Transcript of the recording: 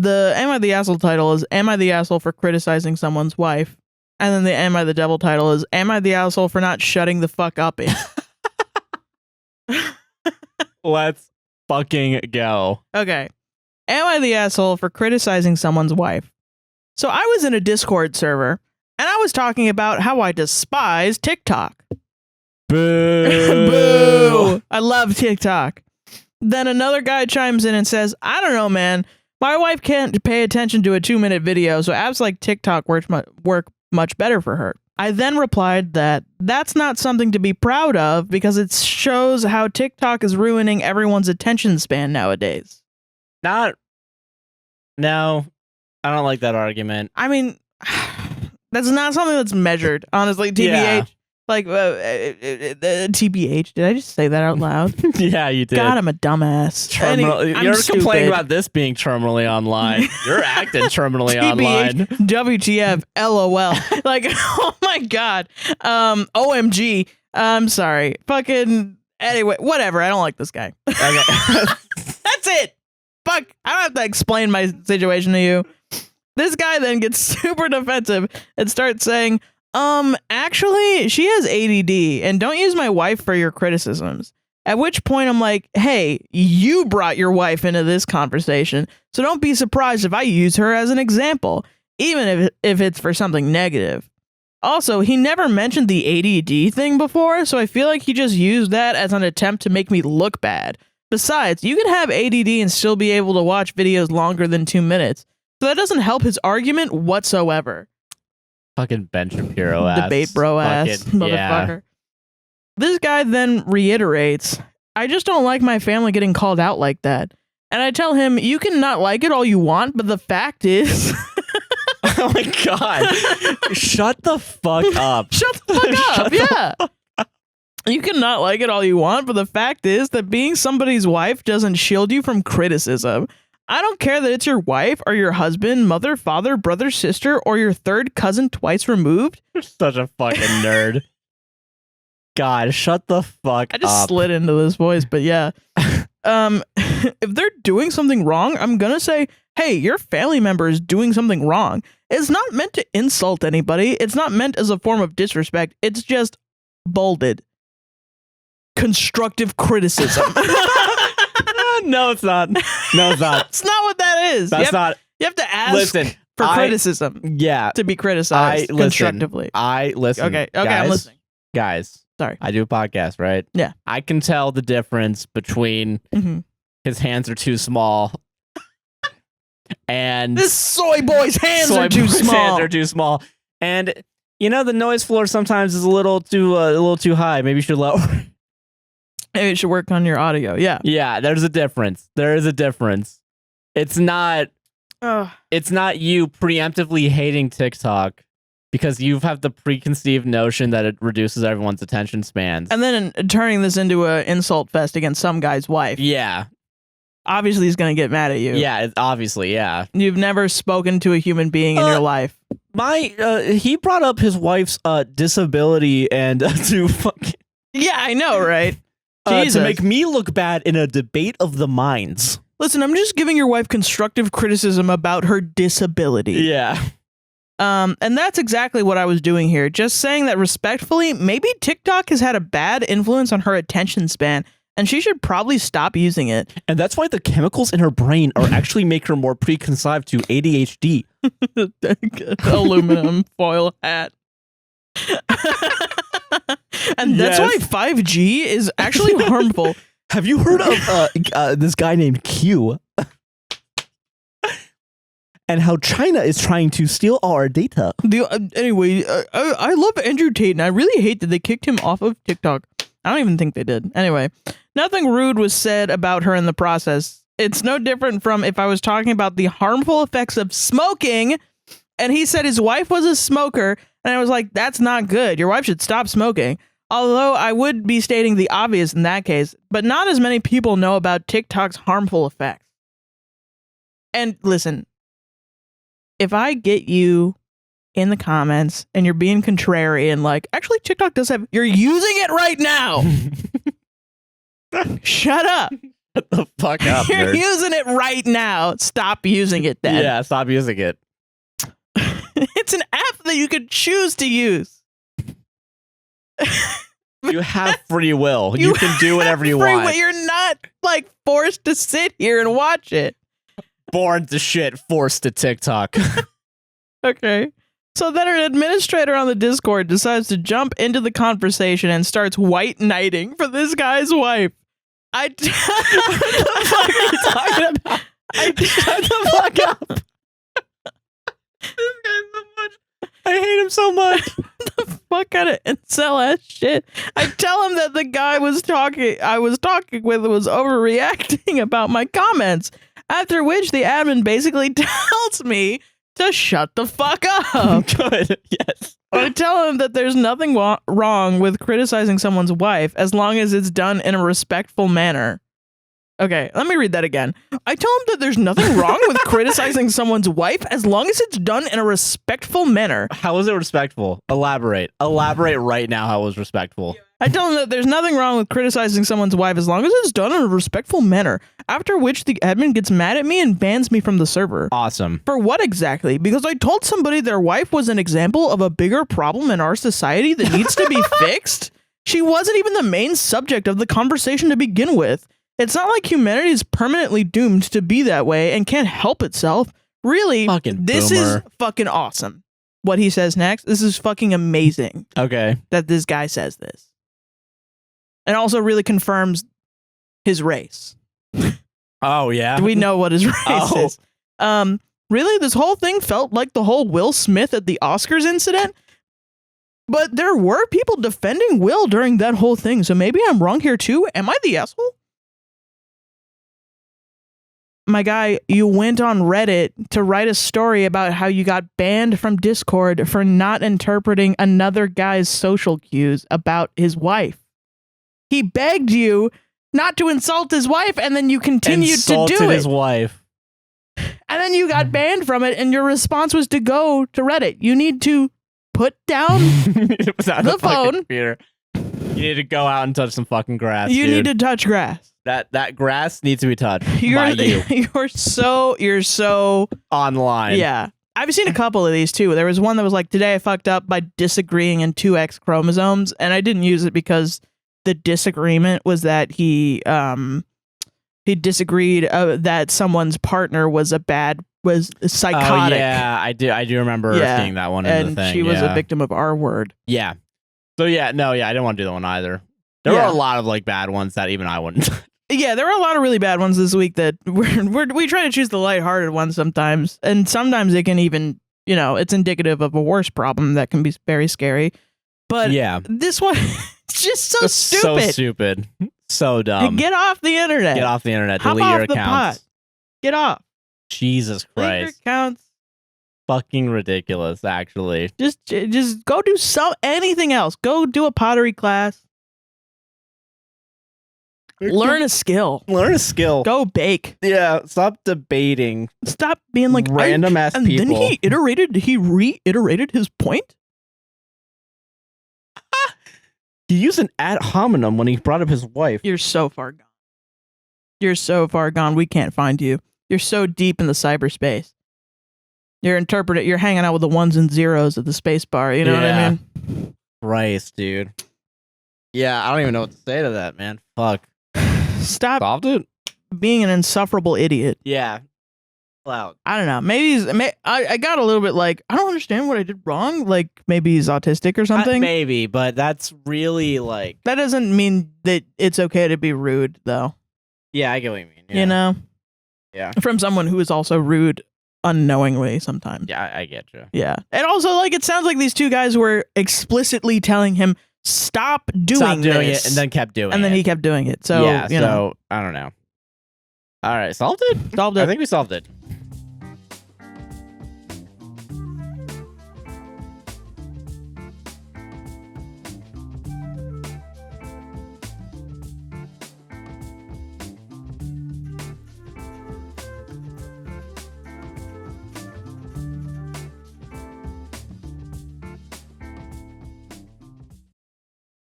the Am I the Asshole title is Am I the Asshole for criticizing someone's wife? And then the Am I the Devil title is Am I the Asshole for not shutting the fuck up? Let's fucking go. Okay. Am I the asshole for criticizing someone's wife? So I was in a Discord server and I was talking about how I despise TikTok. Boo. Boo. I love TikTok. Then another guy chimes in and says, I don't know, man. My wife can't pay attention to a 2-minute video, so apps like TikTok work much better for her. I then replied that that's not something to be proud of because it shows how TikTok is ruining everyone's attention span nowadays. No, I don't like that argument. I mean, that's not something that's measured, honestly. TBH. Yeah. Like, TBH. Did I just say that out loud? Yeah, you did. God, I'm a dumbass. You're complaining about this being terminally online. You're acting terminally online. WTF, LOL. Like, oh my God. OMG. I'm sorry. Fucking, anyway, whatever. I don't like this guy. Okay. That's it. Fuck. I don't have to explain my situation to you. This guy then gets super defensive and starts saying, actually, she has ADD and don't use my wife for your criticisms. At which point I'm like, hey, you brought your wife into this conversation, so don't be surprised if I use her as an example, even if it's for something negative. Also, he never mentioned the ADD thing before, so I feel like he just used that as an attempt to make me look bad. Besides, you can have ADD and still be able to watch videos longer than 2 minutes, so that doesn't help his argument whatsoever. Fucking Ben Shapiro ass. Debate bro ass motherfucker. Yeah. This guy then reiterates, I just don't like my family getting called out like that. And I tell him, you can not like it all you want, but the fact is... Oh my God. Shut the fuck up. Shut the fuck up. Yeah. You can not like it all you want, but the fact is that being somebody's wife doesn't shield you from criticism. I don't care that it's your wife or your husband, mother, father, brother, sister, or your third cousin twice removed. You're such a fucking nerd. God, shut the fuck up. I just slid into this voice, but yeah. If they're doing something wrong, I'm gonna say, hey, your family member is doing something wrong. It's not meant to insult anybody. It's not meant as a form of disrespect. It's just bolded. Constructive criticism. No, it's not. No, it's not. That's not what that is. That's not. You have to ask for criticism. Yeah. To be criticized constructively. Listen. Okay, guys, I'm listening. Guys. Sorry. I do a podcast, right? Yeah. I can tell the difference between his hands are too small and this soy boy's hands are too small. Hands are too small. And you know the noise floor sometimes is a little too high. Maybe you should lower. Maybe you should work on your audio. Yeah. Yeah, there's a difference. There is a difference. It's not you preemptively hating TikTok because you have the preconceived notion that it reduces everyone's attention spans. And then turning this into an insult fest against some guy's wife. Yeah. Obviously, he's going to get mad at you. Yeah, obviously, yeah. You've never spoken to a human being in your life. He brought up his wife's disability and to fucking... Yeah, I know, right? To make me look bad in a debate of the minds. Listen, I'm just giving your wife constructive criticism about her disability. Yeah. And that's exactly what I was doing here. Just saying that respectfully, maybe TikTok has had a bad influence on her attention span, and she should probably stop using it. And that's why the chemicals in her brain are actually make her more preconceived to ADHD. Aluminum foil hat. And that's why 5G is actually harmful. Have you heard of this guy named Q? And how China is trying to steal all our data. Anyway, I love Andrew Tate, and I really hate that they kicked him off of TikTok. I don't even think they did. Anyway, nothing rude was said about her in the process. It's no different from if I was talking about the harmful effects of smoking, and he said his wife was a smoker, and I was like, that's not good. Your wife should stop smoking. Although I would be stating the obvious in that case, but not as many people know about TikTok's harmful effects. And listen, if I get you in the comments and you're being contrarian, like, actually TikTok does have, you're using it right now. Shut up. Shut the fuck up, You're nerd. using it right now. Stop using it then. Yeah, stop using it. It's an app that you could choose to use. You have free will. You You can do whatever you Free want. will. You're not like forced to sit here and watch it. Born to shit, forced to TikTok. Okay. So then an administrator on the Discord decides to jump into the conversation and starts white knighting for this guy's wife. What the fuck are you talking about? Shut the fuck up. This guy so much. I hate him so much. The fuck kind of incel ass shit. I tell him that the guy I was talking with was overreacting about my comments. After which the admin basically tells me to shut the fuck up. Good. Yes. I tell him that there's nothing wrong with criticizing someone's wife as long as it's done in a respectful manner. Okay, let me read that again. I tell him that there's nothing wrong with criticizing someone's wife as long as it's done in a respectful manner. How was it respectful? Elaborate. Elaborate right now how it was respectful. I tell him that there's nothing wrong with criticizing someone's wife as long as it's done in a respectful manner. After which the admin gets mad at me and bans me from the server. Awesome. For what exactly? Because I told somebody their wife was an example of a bigger problem in our society that needs to be fixed? She wasn't even the main subject of the conversation to begin with. It's not like humanity is permanently doomed to be that way and can't help itself. Really, Fucking this boomer. is fucking awesome. What he says next, this is fucking amazing Okay. that this guy says this. And also really confirms his race. Oh, yeah? We know what his race Oh. is. Really, this whole thing felt like the whole Will Smith at the Oscars incident. But there were people defending Will during that whole thing, so maybe I'm wrong here too. Am I the asshole? My guy, you went on Reddit to write a story about how you got banned from Discord for not interpreting another guy's social cues about his wife. He begged you not to insult his wife, and then you continued to do it. His wife. And then you got banned from it, and your response was to go to Reddit. You need to put down It was on the phone. Computer. You need to go out and touch some fucking grass. You dude. need to touch grass. That grass needs to be touched by you You're so online. yeah. I've seen a couple of these too. There was one that was like, today I fucked up by disagreeing in 2X chromosomes, and I didn't use it because the disagreement was that he disagreed that someone's partner was psychotic. Oh, yeah, I do remember seeing that one in and the thing. she was a victim of R word. Yeah. So yeah, I didn't want to do that one either. There were a lot of like bad ones that even I wouldn't. Yeah, there were a lot of really bad ones this week that we try to choose the lighthearted ones sometimes, and sometimes it can even, it's indicative of a worse problem that can be very scary. But yeah, this one it's just so it's stupid. So stupid. So dumb. Get off the internet. Get off the internet. Hop Delete off your the accounts. pot. Get off. Jesus Delete Christ. your accounts. Fucking ridiculous, actually. Just go do anything else. Go do a pottery class. Learn a skill. Learn a skill. Go bake. Yeah, stop debating. Stop being like random ass and people. And then he reiterated his point. He used an ad hominem when he brought up his wife. You're so far gone. You're so far gone. We can't find you. You're so deep in the cyberspace. You're hanging out with the ones and zeros of the space bar. You know what I mean? Christ, dude. Yeah, I don't even know what to say to that, man. Fuck. Stop Solved it? being an insufferable idiot. Yeah. Loud. I don't know. Maybe I got a little bit like, I don't understand what I did wrong. Like maybe he's autistic or something. Maybe, but that's really like... That doesn't mean that it's okay to be rude, though. Yeah, I get what you mean. Yeah. You know? Yeah. From someone who is also rude unknowingly sometimes. Yeah, I get you. Yeah. And also, like, it sounds like these two guys were explicitly telling him, stop doing it, and then kept doing it. And then he kept doing it. So, yeah, you know. I don't know. All right, solved it? Solved it. I think we solved it.